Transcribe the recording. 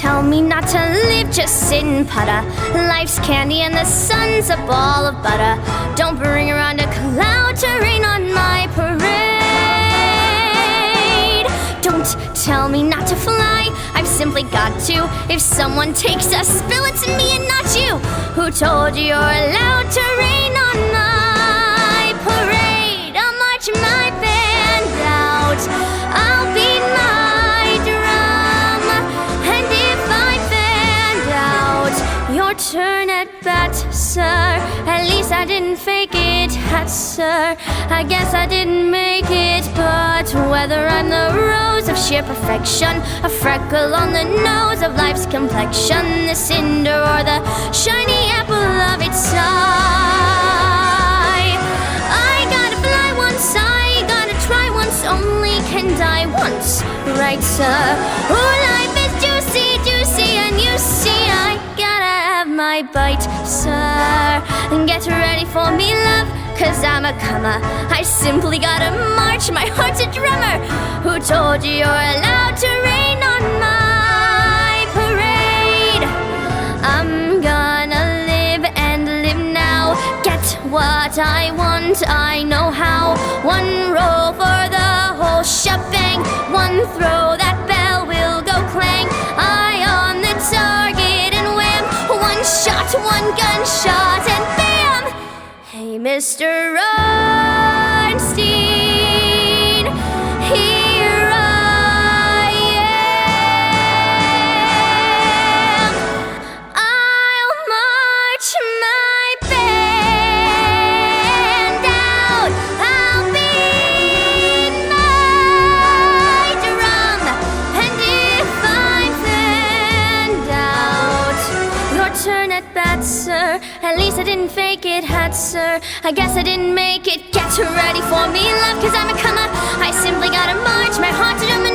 tell me not to live, just sit and putter. Life's candy and the sun's a ball of butter. Don't bring around a cloud to rain on my parade. Don't tell me not to fly, I've simply got to. If someone takes a spill, it's me and not you. Who told you you're allowed to rain on my parade? I'll march my band out, I'll beat my drum, and if I band out, your turn at bat, sir. At least I didn't fake it, sir. I guess I didn't make it, but whether I'm the rose of sheer perfection, a freckle on the nose of life's complexion, the cinder or the shiny apple of its eye, I gotta fly once, I gotta try once, only can die once, right, sir? Oh, life is juicy, juicy, and you see I gotta have my bite, sir. And get ready for me, love, 'cause I'm a comer. I simply gotta march, my heart's a drummer. Who told you you're allowed to rain on my parade? I'm gonna live and live now. Get what I want, I know how. One roll for the whole shebang. One throw, that bell will go clang. Eye on the target and wham. One shot, one gunshot, and bam! Hey, Mr. Ornstein, here I am. I'll march my band out, I'll beat my drum, and if I band out, your turn at bat, sir. At least I didn't fake it, sir. I guess I didn't make it. Get ready for me, love, 'cause I'm a comer. I simply gotta march, my heart's a drum.